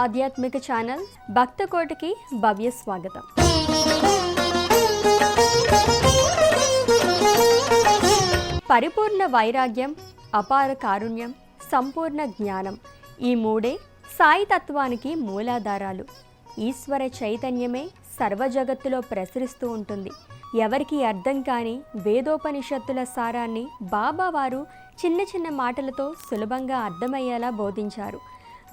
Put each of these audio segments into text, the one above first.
ఆధ్యాత్మిక ఛానల్ భక్తకోటికి భవ్య స్వాగతం. పరిపూర్ణ వైరాగ్యం, అపార కారుణ్యం, సంపూర్ణ జ్ఞానం, ఈ మూడే సాయి తత్వానికి మూలాధారాలు. ఈశ్వర చైతన్యమే సర్వజగత్తులో ప్రసరిస్తూ ఉంటుంది. ఎవరికి అర్థం కాని వేదోపనిషత్తుల సారాన్ని బాబా వారు చిన్న చిన్న మాటలతో సులభంగా అర్థమయ్యేలా బోధించారు.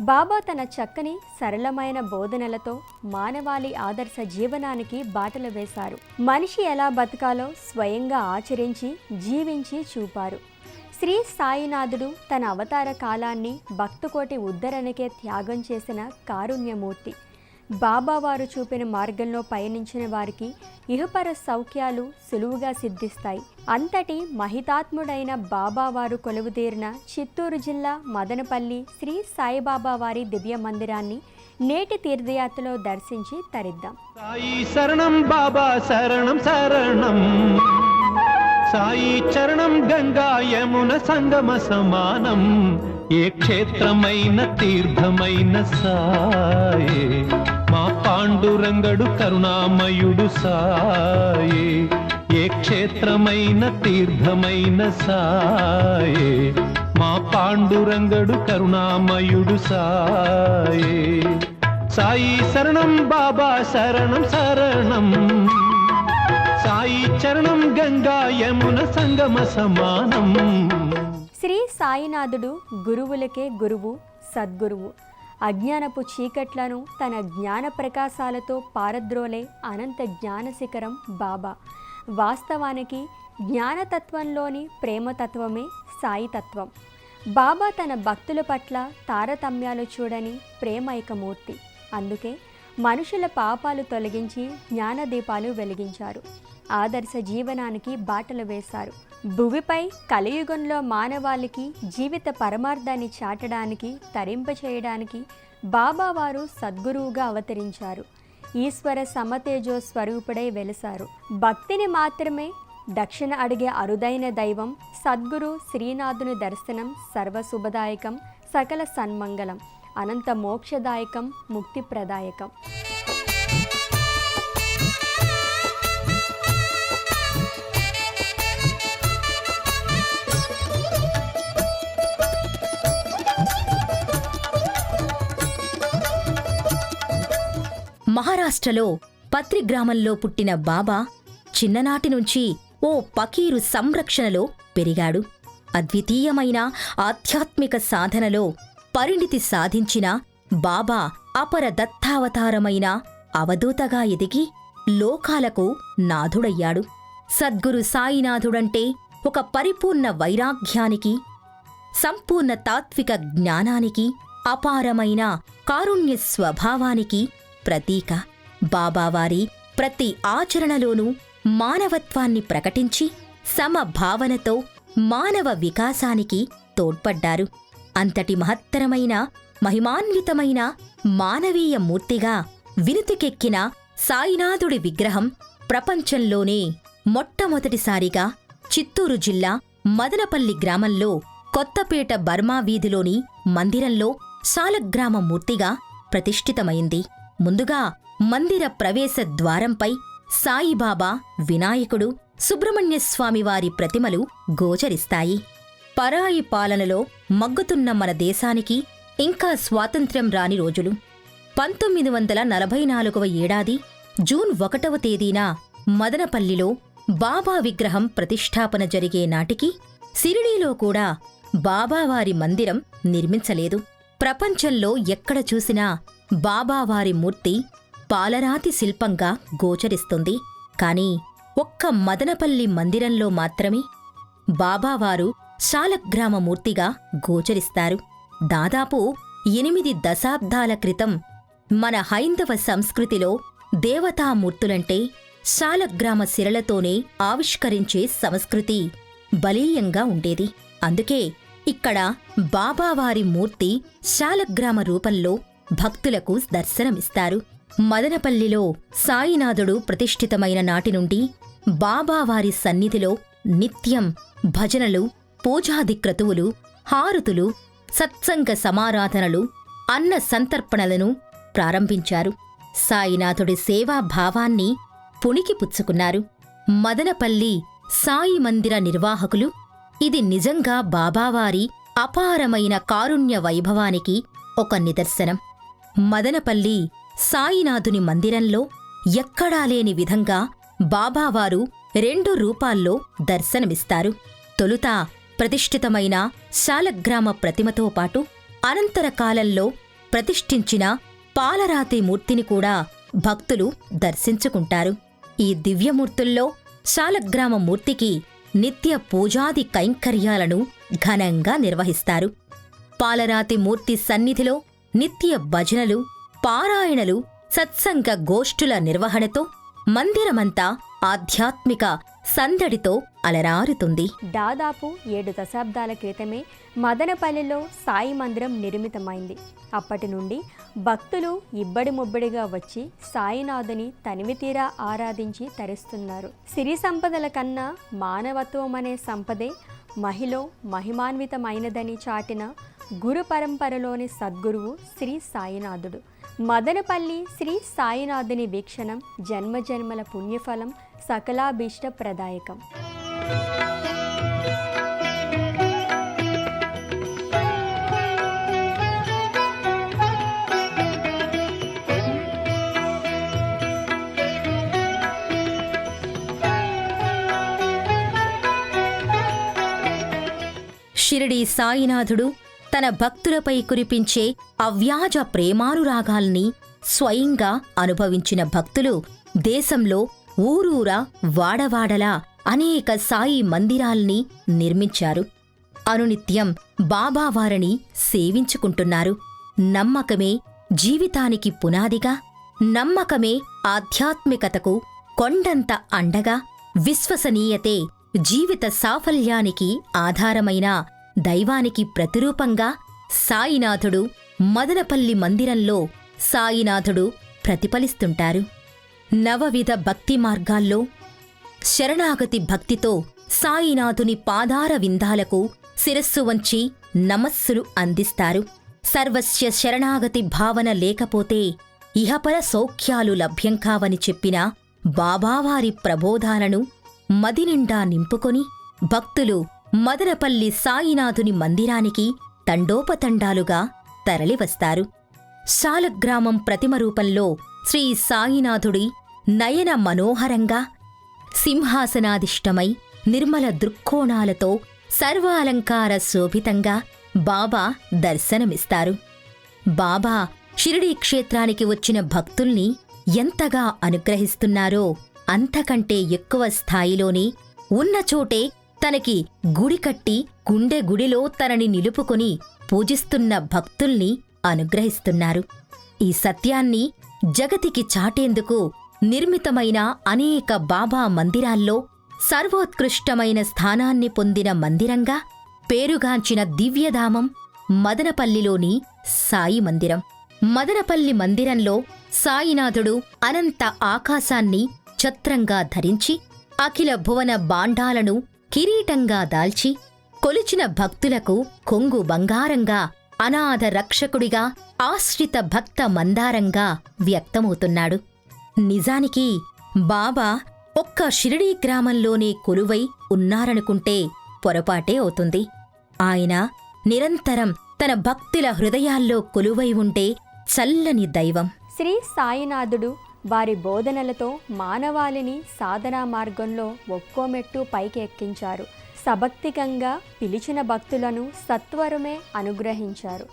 బాబా తన చక్కని సరళమైన బోధనలతో మానవాళి ఆదర్శ జీవనానికి బాటలు వేశారు. మనిషి ఎలా బతకాలో స్వయంగా ఆచరించి జీవించి చూపారు. శ్రీ సాయినాథుడు తన అవతార కాలాన్ని భక్తకోటి ఉద్ధరణకే త్యాగం చేసిన కారుణ్యమూర్తి. బాబావారు చూపిన మార్గంలో పయనించిన వారికి ఇహపర సౌఖ్యాలు సులువుగా సిద్ధిస్తాయి. అంతటి మహితాత్ముడైన బాబావారు కొలువుదీరిన చిత్తూరు జిల్లా మదనపల్లి శ్రీ సాయిబాబా వారి దివ్య మందిరాన్ని నేటి తీర్థయాత్రలో దర్శించి తరిద్దాం. సాయి శరణం బాబా శరణం శరణం, సాయి చరణం గంగా యమున సంగమ సమానం, ఏ క్షేత్రమైన తీర్థమైన సాయే, మా పాండురంగడు కరుణామయుడు సాయే, ఏ క్షేత్రమైన తీర్థమైన సాయే, మా పాండురంగడు కరుణామయుడు సాయే. సాయి శరణం బాబా శరణం శరణం, సాయి చరణం గంగా యమున సంగమ సమానం. శ్రీ సాయినాథుడు గురువులకే గురువు, సద్గురువు. అజ్ఞానపు చీకట్లను తన జ్ఞాన ప్రకాశాలతో పారద్రోలే అనంత జ్ఞాన శిఖరం బాబా. వాస్తవానికి జ్ఞానతత్వంలోని ప్రేమతత్వమే సాయితత్వం. బాబా తన భక్తుల పట్ల తారతమ్యాలు చూడని ప్రేమైకమూర్తి. అందుకే మనుషుల పాపాలు తొలగించి జ్ఞానదీపాలు వెలిగించారు. ఆదర్శ జీవనానికి బాటలు వేశారు. భువిపై కలియుగంలో మానవాళికి జీవిత పరమార్థాన్ని చాటడానికి, తరింపచేయడానికి బాబావారు సద్గురువుగా అవతరించారు. ఈశ్వర సమతేజో స్వరూపుడై వెలిశారు. భక్తిని మాత్రమే దక్షిణ అడిగే అరుదైన దైవం సద్గురు శ్రీనాథుని దర్శనం సర్వశుభదాయకం, సకల సన్మంగళం, అనంత మోక్షదాయకం, ముక్తిప్రదాయకం. మహారాష్ట్రలో పత్రి గ్రామంలో పుట్టిన బాబా చిన్ననాటి నుంచి ఓ పకీరు సంరక్షణలో పెరిగాడు. అద్వితీయమైన ఆధ్యాత్మిక సాధనలో పరిణితి సాధించిన బాబా అపర దత్తావతారమైన అవధూతగా ఎదిగి లోకాలకు నాథుడయ్యాడు. సద్గురు సాయినాథుడంటే ఒక పరిపూర్ణ వైరాగ్యానికి, సంపూర్ణ తాత్విక జ్ఞానానికి, అపారమైన కారుణ్య స్వభావానికి ప్రతీక. బాబావారి ప్రతి ఆచరణలోనూ మానవత్వాన్ని ప్రకటించి సమభావనతో మానవ వికాసానికి తోడ్పడ్డారు. అంతటి మహత్తరమైన మహిమాన్వితమైన మానవీయ మూర్తిగా వినుతికెక్కిన సాయినాథుడి విగ్రహం ప్రపంచంలోనే మొట్టమొదటిసారిగా చిత్తూరు జిల్లా మదనపల్లి గ్రామంలో కొత్తపేట బర్మా వీధిలోని మందిరంలో సాలగ్రామ మూర్తిగా ప్రతిష్ఠితమైంది. ముందుగా మందిర ప్రవేశ ద్వారంపై సాయిబాబా, వినాయకుడు, సుబ్రహ్మణ్యస్వామివారి ప్రతిమలు గోచరిస్తాయి. పరాయి పాలనలో మగ్గుతున్న మన దేశానికి ఇంకా స్వాతంత్ర్యం రాని రోజులు. 1944వ ఏడాది జూన్ 1వ తేదీన మదనపల్లిలో బాబా విగ్రహం ప్రతిష్ఠాపన జరిగే నాటికి సిరిడీలో కూడా బాబావారి మందిరం నిర్మించలేదు. ప్రపంచంలో ఎక్కడ చూసినా బాబావారి మూర్తి పాలరాతి శిల్పంగా గోచరిస్తుంది. కాని ఒక్క మదనపల్లి మందిరంలో మాత్రమే బాబావారు శాలగ్రామ మూర్తిగా గోచరిస్తారు. దాదాపు 8 దశాబ్దాల క్రితం మన హైందవ సంస్కృతిలో దేవతామూర్తులంటే శాలగ్రామ శిలలతోనే ఆవిష్కరించే సంస్కృతి బలీయంగా ఉండేది. అందుకే ఇక్కడ బాబావారి మూర్తి శాలగ్రామ రూపంలో భక్తులకు దర్శనమిస్తారు. మదనపల్లిలో సాయినాథుడు ప్రతిష్ఠితమైన నాటి నుండి బాబావారి సన్నిధిలో నిత్యం భజనలు, పూజాది క్రతువులు, హారతులు, సత్సంగ సమారాధనలు, అన్న సంతర్పణలను ప్రారంభించారు. సాయినాథుడి సేవాభావాన్ని పుణికిపుచ్చుకున్నారు. మదనపల్లి సాయి మందిర నిర్వాహకులు ఇది నిజంగా బాబావారి అపారమైన కారుణ్య వైభవానికి ఒక నిదర్శనం. మదనపల్లి సాయినాథుని మందిరంలో ఎక్కడా లేని విధంగా బాబావారు 2 రూపాల్లో దర్శనమిస్తారు. తొలుత ప్రతిష్ఠితమైన శాలగ్రామ ప్రతిమతో పాటు అనంతర కాలంలో ప్రతిష్ఠించిన పాలరాతి మూర్తిని కూడా భక్తులు దర్శించుకుంటారు. ఈ దివ్యమూర్తుల్లో శాలగ్రామ మూర్తికి నిత్య పూజాది కైంకర్యాలను ఘనంగా నిర్వహిస్తారు. పాలరాతి మూర్తి సన్నిధిలో నిత్య భజనలు, పారాయణలు, సత్సంగ గోష్ఠుల నిర్వహణతో మందిరమంతా ఆధ్యాత్మిక సందడితో అలరారుతుంది. దాదాపు 7 దశాబ్దాల క్రితమే మదనపల్లిలో సాయి మందిరం నిర్మితమైంది. అప్పటి నుండి భక్తులు ఇబ్బడి ముబ్బడిగా వచ్చి సాయినాథుని తనివితీరా ఆరాధించి తరిస్తున్నారు. సిరి సంపదల కన్నా మానవత్వం అనే సంపదే మహిలో మహిమాన్వితమైనదని చాటిన గురు పరంపరలోని సద్గురువు శ్రీ సాయినాథుడు. మదనపల్లి శ్రీ సాయినాథుని వీక్షణం జన్మజన్మల పుణ్యఫలం, సకలాభీష్ట ప్రదాయకం. షిరిడీ సాయినాథుడు తన భక్తులపై కురిపించే అవ్యాజ ప్రేమానురాగాల్ని స్వయంగా అనుభవించిన భక్తులు దేశంలో ఊరూరా వాడవాడలా అనేక సాయి మందిరాల్ని నిర్మించారు. అనునిత్యం బాబావారిని సేవించుకుంటున్నారు. నమ్మకమే జీవితానికి పునాదిగా, నమ్మకమే ఆధ్యాత్మికతకు కొండంత అండగా, విశ్వసనీయతే జీవిత సాఫల్యానికి ఆధారమైన దైవానికి ప్రతిరూపంగా సాయినాథుడు మదనపల్లి మందిరంలో సాయినాథుడు ప్రతిఫలిస్తుంటారు. నవవిధ భక్తి మార్గాల్లో శరణాగతి భక్తితో సాయినాథుని పాదార విందాలకు శిరస్సు వంచి నమస్సులు అందిస్తారు. సర్వస్య శరణాగతి భావన లేకపోతే ఇహపర సౌఖ్యాలు లభ్యం కావని చెప్పిన బాబావారి ప్రబోధాలను మదినిండా నింపుకొని భక్తులు మదనపల్లి సాయినాథుని మందిరానికి తండోపతండాలుగా తరలివస్తారు. శాలగ్రామం ప్రతిమ రూపంలో శ్రీ సాయినాథుడి నయన మనోహరంగా, సింహాసనాధిష్టమై నిర్మల దృక్కోణాలతో సర్వాలంకార శోభితంగా బాబా దర్శనమిస్తారు. బాబా షిరిడీ క్షేత్రానికి వచ్చిన భక్తుల్ని ఎంతగా అనుగ్రహిస్తున్నారో అంతకంటే ఎక్కువ స్థాయిలోనే ఉన్నచోటే తనకి గుడి కట్టి గుండె గుడిలో తనని నిలుపుకొని పూజిస్తున్న భక్తుల్ని అనుగ్రహిస్తున్నారు. ఈ సత్యాన్ని జగతికి చాటేందుకు నిర్మితమైన అనేక బాబా మందిరాల్లో సర్వోత్కృష్టమైన స్థానాన్ని పొందిన మందిరంగా పేరుగాంచిన దివ్యధామం మదనపల్లిలోని సాయి మందిరం. మదనపల్లి మందిరంలో సాయినాథుడు అనంత ఆకాశాన్ని ఛత్రంగా ధరించి అఖిల భువన బాండాలను కిరీటంగా దాల్చి కొలిచిన భక్తులకు కొంగు బంగారంగా, అనాథ రక్షకుడిగా, ఆశ్రిత భక్త మందారంగా వ్యక్తమవుతున్నాడు. నిజానికి బాబా ఒక్క షిరిడీ గ్రామంలోనే కొలువై ఉన్నారనుకుంటే పొరపాటే అవుతుంది. ఆయన నిరంతరం తన భక్తుల హృదయాల్లో కొలువై ఉండే చల్లని దైవం. శ్రీ సాయినాథుడు వారి బోధనలతో మానవాళిని సాధనా మార్గంలో ఒక్కో మెట్టు పైకి ఎక్కించారు. సభక్తికంగా పిలిచిన భక్తులను సత్వరమే అనుగ్రహించారు.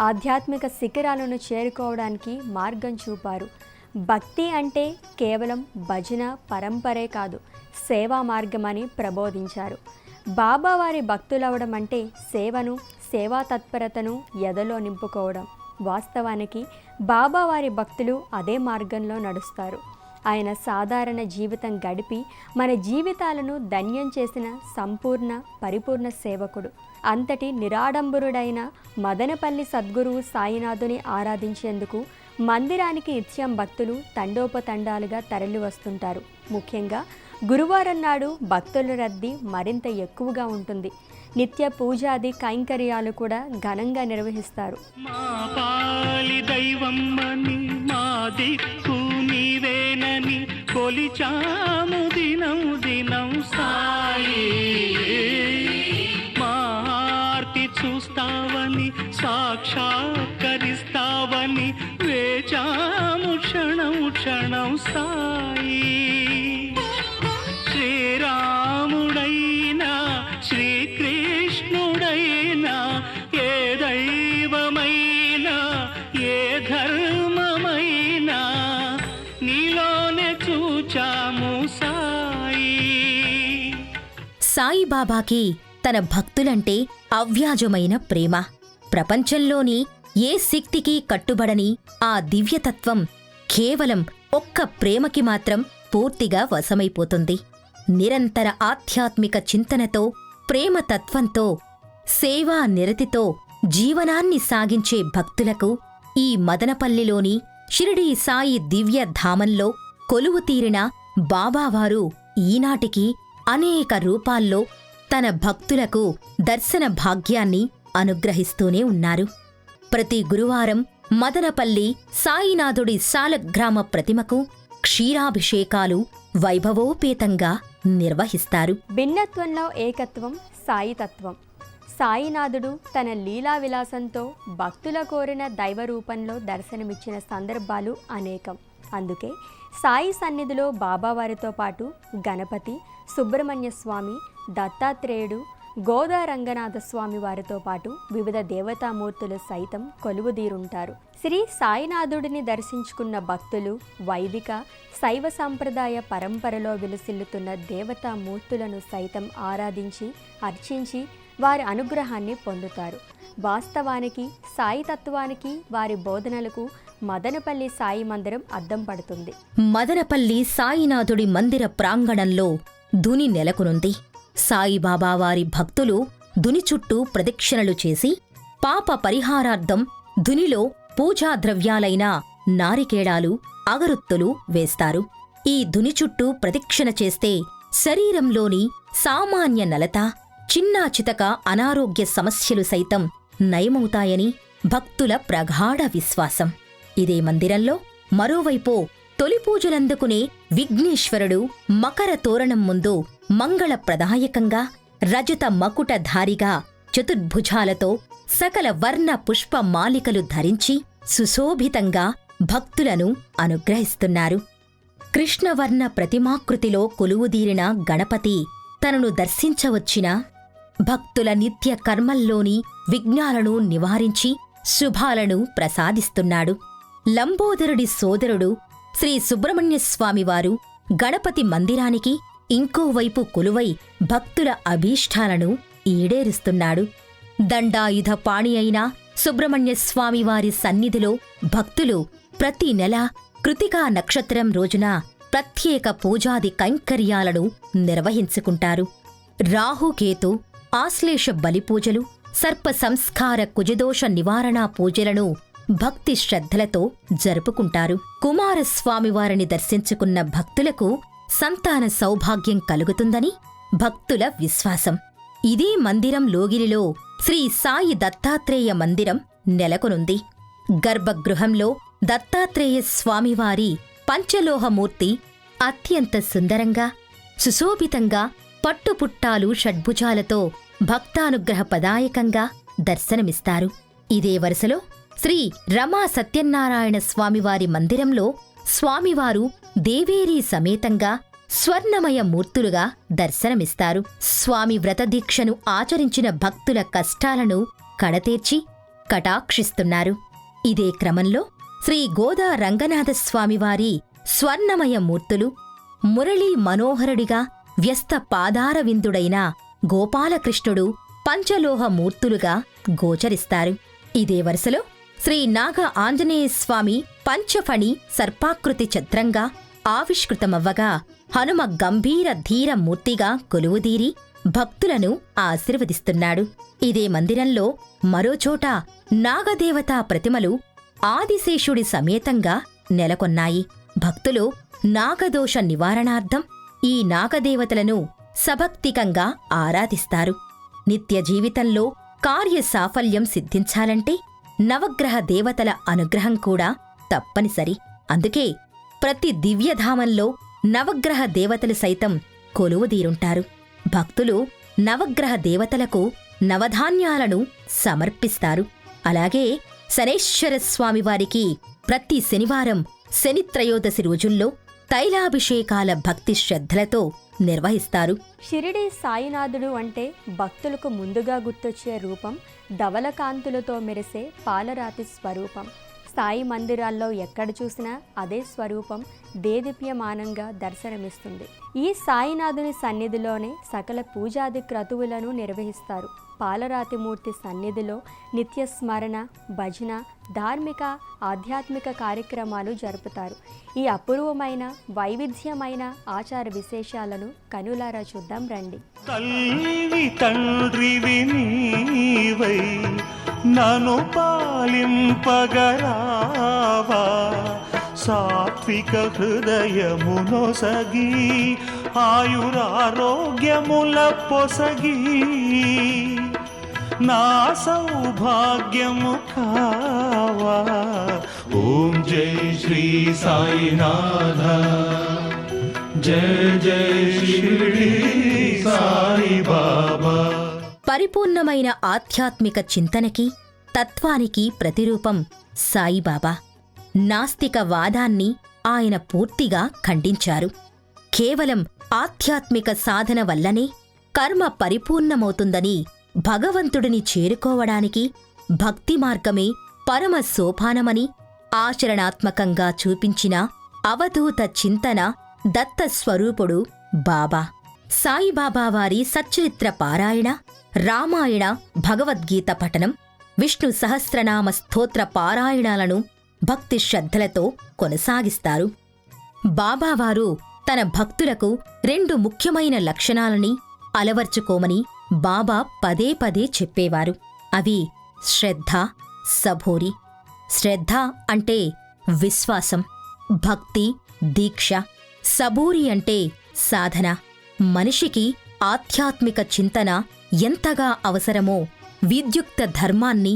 ఆధ్యాత్మిక శిఖరాలను చేరుకోవడానికి మార్గం చూపారు. భక్తి అంటే కేవలం భజన పరంపరే కాదు, సేవా మార్గమని ప్రబోధించారు. బాబావారి భక్తులవడం అంటే సేవను, సేవా తత్పరతను ఎదలో నింపుకోవడం. వాస్తవానికి బాబావారి భక్తులు అదే మార్గంలో నడుస్తారు. ఆయన సాధారణ జీవితం గడిపి మన జీవితాలను ధన్యం చేసిన సంపూర్ణ పరిపూర్ణ సేవకుడు. అంతటి నిరాడంబరుడైన మదనపల్లి సద్గురువు సాయినాథుని ఆరాధించేందుకు మందిరానికి నిత్యం భక్తులు తండోపతండాలుగా తరలి వస్తుంటారు. ముఖ్యంగా గురువారం నాడు భక్తుల రద్దీ మరింత ఎక్కువగా ఉంటుంది. నిత్య పూజాది కైంకర్యాలు కూడా ఘనంగా నిర్వహిస్తారు. మా పాలి దైవమ్మని మా దిక్కు నీవేనని కొలిచాము దినం దినం సాయి. మా ఆర్తి చూస్తావని సాక్షాత్కరిస్తావని వేచాము క్షణం క్షణం సాయి. శ్రీరాముడైనా శ్రీకృష్ణుడైనా ఏ దైవమైనా ఏ ధర్మమైనా నీలోనే చూచాము సాయి. సాయిబాబాకి తన భక్తులంటే అవ్యాజమైన ప్రేమ. ప్రపంచంలోని ఏ శక్తికి కట్టుబడని ఆ దివ్యతత్వం కేవలం ఒక్క ప్రేమకి మాత్రం పూర్తిగా వశమైపోతుంది. నిరంతర ఆధ్యాత్మిక చింతనతో, ప్రేమతత్వంతో, సేవా నిరతితో జీవనాన్ని సాగించే భక్తులకు ఈ మదనపల్లిలోని షిరిడీ సాయి దివ్యధామంలో కొలువుతీరిన బాబావారు ఈనాటికి అనేక రూపాల్లో తన భక్తులకు దర్శన భాగ్యాన్ని అనుగ్రహిస్తూనే ఉన్నారు. ప్రతి గురువారం మదనపల్లి సాయినాథుడి సాలగ్రామ ప్రతిమకు క్షీరాభిషేకాలు వైభవోపేతంగా నిర్వహిస్తారు. భిన్నత్వంలో ఏకత్వం సాయితత్వం. సాయినాథుడు తన లీలా విలాసంతో భక్తుల కోరిన దైవ రూపంలో దర్శనమిచ్చిన సందర్భాలు అనేకం. అందుకే సాయి సన్నిధిలో బాబావారితో పాటు గణపతి, సుబ్రహ్మణ్య స్వామి, దత్తాత్రేయుడు, గోదా రంగనాథ స్వామి వారితో పాటు వివిధ దేవతామూర్తులు సైతం కొలువుదీరుంటారు. శ్రీ సాయినాథుడిని దర్శించుకున్న భక్తులు వైదిక శైవ సంప్రదాయ పరంపరలో విలసిల్లుతున్న దేవతామూర్తులను సైతం ఆరాధించి అర్చించి వారి అనుగ్రహాన్ని పొందుతారు. వాస్తవానికి సాయితత్వానికి వారి బోధనలకు మదనపల్లి సాయి మందిరం అద్దం పడుతుంది. మదనపల్లి సాయినాథుడి మందిర ప్రాంగణంలో ధుని నెలకొనుంది. సాయిబాబా వారి భక్తులు ధుని చుట్టూ ప్రదక్షిణలు చేసి పాప పరిహారార్థం ధునిలో పూజా ద్రవ్యాలైన నారికేళాలు, అగరుత్తులు వేస్తారు. ఈ ధుని చుట్టూ ప్రదక్షిణ చేస్తే శరీరంలోని సామాన్య నలత, చిన్నా చితక అనారోగ్య సమస్యలు సైతం నయమవుతాయని భక్తుల ప్రగాఢ విశ్వాసం. ఇదే మందిరంలో మరోవైపు తొలి పూజలందుకునే విఘ్నేశ్వరుడు మకర తోరణం ముందు మంగళప్రదాయకంగా రజత మకుటధారిగా చతుర్భుజాలతో సకల వర్ణ పుష్ప మాలికలు ధరించి సుశోభితంగా భక్తులను అనుగ్రహిస్తున్నారు. కృష్ణవర్ణ ప్రతిమాకృతిలో కొలువుదీరిన గణపతి తనను దర్శించవచ్చిన భక్తుల నిత్య కర్మల్లోని విఘ్నాలను నివారించి శుభాలను ప్రసాదిస్తున్నాడు. లంబోదరుడి సోదరుడు శ్రీ సుబ్రహ్మణ్యస్వామివారు గణపతి మందిరానికి ఇంకోవైపు కొలువై భక్తుల అభీష్టాలను ఈడేరుస్తున్నాడు. దండాయుధ పాణి అయిన సుబ్రహ్మణ్యస్వామివారి సన్నిధిలో భక్తులు ప్రతి నెల కృతికా నక్షత్రం రోజున ప్రత్యేక పూజాది కైంకర్యాలను నిర్వహించుకుంటారు. రాహుకేతు, ఆశ్లేష బలిపూజలు, సర్ప సంస్కార కుజదోష నివారణా పూజలను భక్తి శ్రద్ధలతో జరుపుకుంటారు. కుమారస్వామివారిని దర్శించుకున్న భక్తులకు సంతాన సౌభాగ్యం కలుగుతుందని భక్తుల విశ్వాసం. ఇదే మందిరం లోగిలిలో శ్రీ సాయి దత్తాత్రేయ మందిరం నెలకొనుంది. గర్భగృహంలో దత్తాత్రేయ స్వామివారి పంచలోహమూర్తి అత్యంత సుందరంగా, సుశోభితంగా పట్టుపుట్టాలు షడ్భుజాలతో భక్తానుగ్రహ పదాయకంగా దర్శనమిస్తారు. ఇదే వరుసలో శ్రీ రమా సత్యనారాయణ స్వామివారి మందిరంలో స్వామివారు దేవేరీ సమేతంగా స్వర్ణమయ మూర్తులుగా దర్శనమిస్తారు. స్వామి వ్రతదీక్షను ఆచరించిన భక్తుల కష్టాలను కడతీర్చి కటాక్షిస్తున్నారు. ఇదే క్రమంలో శ్రీ గోదా రంగనాథస్వామివారి స్వర్ణమయ మూర్తులు మురళీ మనోహరుడిగా వ్యస్త పాదారవిందుడైన గోపాలకృష్ణుడు పంచలోహ మూర్తులుగా గోచరిస్తారు. ఇదే వరుసలో శ్రీ నాగ ఆంజనేయస్వామి పంచఫణి సర్పాకృతి ఛత్రంగా ఆవిష్కృతమవ్వగా హనుమ గంభీర ధీర మూర్తిగా కొలువుదీరి భక్తులను ఆశీర్వదిస్తున్నాడు. ఇదే మందిరంలో మరోచోట నాగదేవతా ప్రతిమలు ఆదిశేషుడి సమేతంగా నెలకొన్నాయి. భక్తులు నాగదోష నివారణార్థం ఈ నాగదేవతలను సభక్తికంగా ఆరాధిస్తారు. నిత్య జీవితంలో కార్య సాఫల్యం సిద్ధించాలంటే నవగ్రహ దేవతల అనుగ్రహం కూడా తప్పనిసరి. అందుకే ప్రతి దివ్యధామంలో నవగ్రహ దేవతలు సైతం కొలువుదీరుంటారు. భక్తులు నవగ్రహ దేవతలకు నవధాన్యాలను సమర్పిస్తారు. అలాగే శనైశ్వరస్వామివారికి ప్రతి శనివారం శనిత్రయోదశి రోజుల్లో తైలాభిషేకాల భక్తి శ్రద్ధలతో నిర్వహిస్తారు. షిరిడి సాయినాథుడు అంటే భక్తులకు ముందుగా గుర్తొచ్చే రూపం ధవలకాంతులతో మెరిసే పాలరాతి స్వరూపం. సాయి మందిరాల్లో ఎక్కడ చూసినా అదే స్వరూపం దేదీప్యమానంగా దర్శనమిస్తుంది. ఈ సాయినాథుని సన్నిధిలోనే సకల పూజాది క్రతువులను నిర్వహిస్తారు. పాలరాతి మూర్తి సన్నిధిలో నిత్య స్మరణ, భజన, ధార్మిక, ఆధ్యాత్మిక కార్యక్రమాలు జరుపుతారు. ఈ అపూర్వమైన వైవిధ్యమైన ఆచార విశేషాలను కనులారా చూద్దాం రండి. తల్లి తండ్రివి నీవై నన్ను పాలింపగరావా, సాత్విక హృదయమునొసగి ఆయురారోగ్యముల పొసగి నా సౌభాగ్యము కావా. ఓం జై శ్రీ సాయినాథ, జయ జయ షిరిడి సాయి బాబా. పరిపూర్ణమైన ఆధ్యాత్మిక చింతనకి, తత్వానికి ప్రతిరూపం సాయిబాబా. నాస్తిక వాదాన్ని ఆయన పూర్తిగా ఖండించారు. కేవలం ఆధ్యాత్మిక సాధన వల్లనే కర్మ పరిపూర్ణమవుతుందని, భగవంతుడిని చేరుకోవడానికి భక్తి మార్గమే పరమ సోపానమని ఆచరణాత్మకంగా చూపించిన అవధూత చింతన దత్తస్వరూపుడు బాబా. సాయిబాబా వారి సచ్చరిత్ర పారాయణ, రామాయణ, భగవద్గీత పఠనం, విష్ణు సహస్రనామ స్తోత్ర పారాయణాలను భక్తి శ్రద్ధలతో కొనసాగిస్తారు. బాబావారు తన భక్తులకు 2 ముఖ్యమైన లక్షణాలని అలవర్చుకోమని బాబా పదే పదే చెప్పేవారు. అవి శ్రద్ధ, సబూరి. శ్రద్ధ అంటే విశ్వాసం, భక్తి, దీక్ష. సబూరి అంటే సాధన. మనిషికి ఆధ్యాత్మిక చింతన ఎంతగా అవసరమో విద్యుక్త ధర్మాన్ని,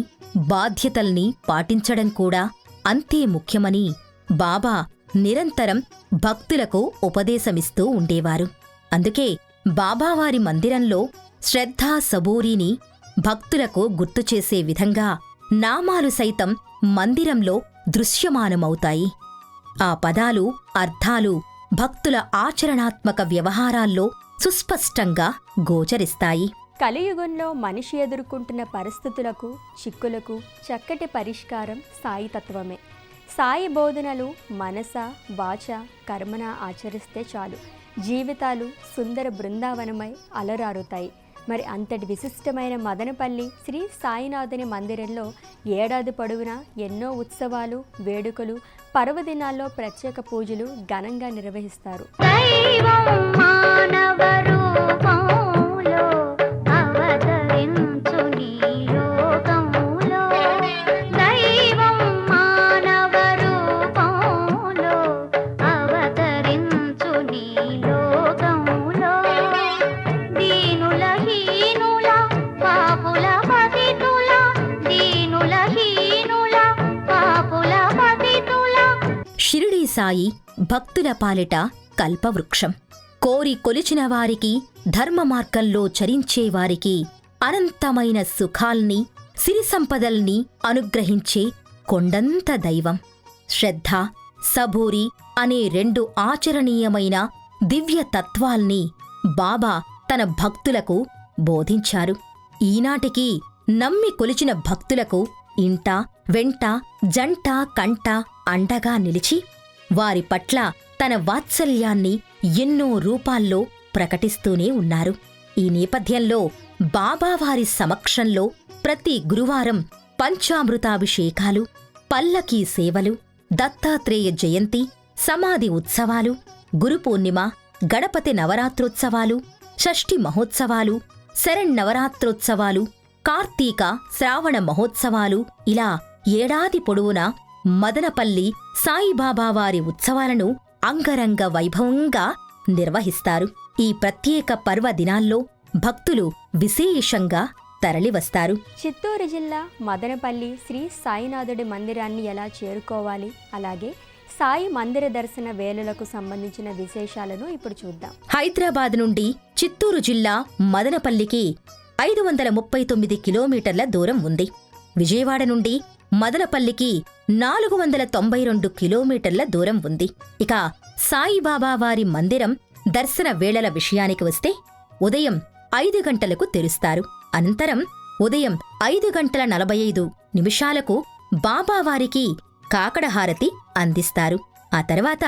బాధ్యతల్ని పాటించడం కూడా అంతే ముఖ్యమని బాబా నిరంతరం భక్తులకు ఉపదేశమిస్తూ ఉండేవారు. అందుకే బాబావారి మందిరంలో శ్రద్ధా సబూరీని భక్తులకు గుర్తుచేసే విధంగా నామాలు సైతం మందిరంలో దృశ్యమానమవుతాయి. ఆ పదాలు, అర్థాలు భక్తుల ఆచరణాత్మక వ్యవహారాల్లో సుస్పష్టంగా గోచరిస్తాయి. కలియుగంలో మనిషి ఎదుర్కొంటున్న పరిస్థితులకు, చిక్కులకు చక్కటి పరిష్కారం సాయితత్వమే. సాయి బోధనలు మనస, వాచ, కర్మన ఆచరిస్తే చాలు జీవితాలు సుందర బృందావనమై అలరారుతాయి. మరి అంతటి విశిష్టమైన మదనపల్లి శ్రీ సాయినాథుని మందిరంలో ఏడాది పొడవునా ఎన్నో ఉత్సవాలు, వేడుకలు, పర్వదినాల్లో ప్రత్యేక పూజలు ఘనంగా నిర్వహిస్తారు. షిరిడీ సాయి భక్తుల పాలిట కల్పవృక్షం. కోరి కొలిచిన వారికి, ధర్మ మార్గంలో చరించేవారికి అనంతమైన సుఖాల్ని, సిరి సంపదల్ని అనుగ్రహించే కొండంత దైవం. శ్రద్ధ, సబూరి అనే 2 ఆచరణీయమైన దివ్య తత్వాల్ని బాబా తన భక్తులకు బోధించారు. ఈనాటికి నమ్మి కొలిచిన భక్తులకు ఇంట, వెంట, జంట, కంట అండగా నిలిచి వారి పట్ల తన వాత్సల్యాన్ని ఎన్నో రూపాల్లో ప్రకటిస్తూనే ఉన్నారు. ఈ నేపథ్యంలో బాబావారి సమక్షంలో ప్రతి గురువారం పంచామృతాభిషేకాలు, పల్లకీ సేవలు, దత్తాత్రేయ జయంతి, సమాధి ఉత్సవాలు, గురుపూర్ణిమ, గణపతి నవరాత్రోత్సవాలు, షష్ఠి మహోత్సవాలు, శరన్నవరాత్రోత్సవాలు, కార్తీక, శ్రావణ మహోత్సవాలు ఇలా ఏడాది పొడవునా మదనపల్లి సాయిబాబావారి ఉత్సవాలను అంగరంగ వైభవంగా నిర్వహిస్తారు. ఈ ప్రత్యేక పర్వదినాల్లో భక్తులు విశేషంగా తరలివస్తారు. చిత్తూరు జిల్లా మదనపల్లి శ్రీ సాయినాథుడి మందిరాన్ని ఎలా చేరుకోవాలి, అలాగే సాయి మందిర దర్శన వేళలకు సంబంధించిన విశేషాలను ఇప్పుడు చూద్దాం. హైదరాబాద్ నుండి చిత్తూరు జిల్లా మదనపల్లికి 539 కిలోమీటర్ల దూరం ఉంది. విజయవాడ నుండి మదనపల్లికి 492 కిలోమీటర్ల దూరం ఉంది. ఇక సాయిబాబా వారి మందిరం దర్శన వేళల విషయానికి వస్తే ఉదయం 5 గంటలకు తెరుస్తారు. అనంతరం ఉదయం 5:45 నిమిషాలకు బాబావారికి కాకడహారతి అందిస్తారు. ఆ తర్వాత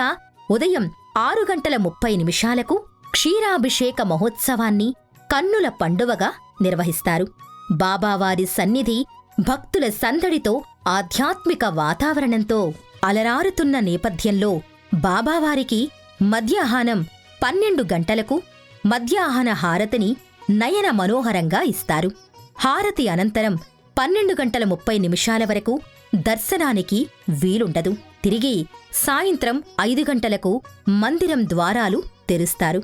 ఉదయం 6:30 నిమిషాలకు క్షీరాభిషేక మహోత్సవాన్ని కన్నుల పండువగా నిర్వహిస్తారు. బాబావారి సన్నిధి భక్తుల సందడితో, ఆధ్యాత్మిక వాతావరణంతో అలరారుతున్న నేపథ్యంలో బాబావారికి మధ్యాహ్నం 12 గంటలకు మధ్యాహ్న హారతిని నయన మనోహరంగా ఇస్తారు. హారతి అనంతరం 12:30 వరకు దర్శనానికి వీలుండదు. తిరిగి సాయంత్రం 5 గంటలకు మందిరం ద్వారాలు తెరుస్తారు.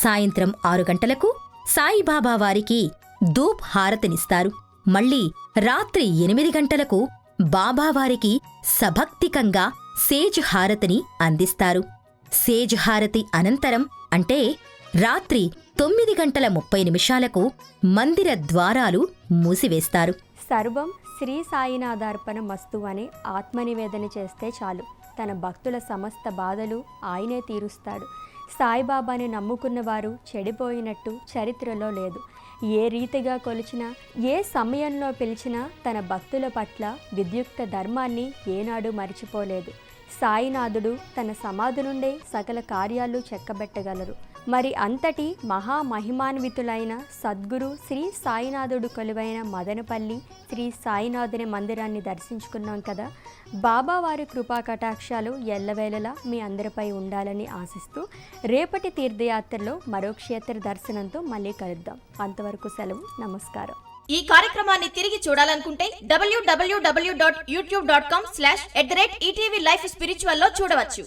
సాయంత్రం 6 గంటలకు సాయిబాబా వారికి ధూప్ హారతినిస్తారు. మళ్లీ రాత్రి 8 గంటలకు బాబావారికి సభక్తికంగా సేజ్ హారతిని అందిస్తారు. సేజ్ హారతి అనంతరం అంటే రాత్రి 9:30 మందిర ద్వారాలు మూసివేస్తారు. సర్వం శ్రీ సాయినాథార్పణ మస్తు అని ఆత్మనివేదన చేస్తే చాలు, తన భక్తుల సమస్త బాధలు ఆయనే తీరుస్తాడు. సాయిబాబాని నమ్ముకున్న వారు చెడిపోయినట్టు చరిత్రలో లేదు. ఏ రీతిగా కొలిచినా, ఏ సమయంలో పిలిచినా తన భక్తుల పట్ల విద్యుక్త ధర్మాన్ని ఏనాడు మరిచిపోలేదు. సాయినాథుడు తన సమాధి నుండే సకల కార్యాలు చెక్కబెట్టగలరు. మరి అంతటి మహామహిమాన్వితులైన సద్గురు శ్రీ సాయినాథుడు కొలువైన మదనపల్లి శ్రీ సాయినాథుని మందిరాన్ని దర్శించుకున్నాం కదా. బాబావారి కృపా కటాక్షాలు ఎల్లవేళలా మీ అందరిపై ఉండాలని ఆశిస్తూ రేపటి తీర్థయాత్రలో మరో క్షేత్ర దర్శనంతో మళ్ళీ కలుద్దాం. అంతవరకు సెలవు, నమస్కారం. ఈ కార్యక్రమాన్ని తిరిగి చూడాలనుకుంటే www.youtube.com/ETV Life Spiritual లో చూడవచ్చు.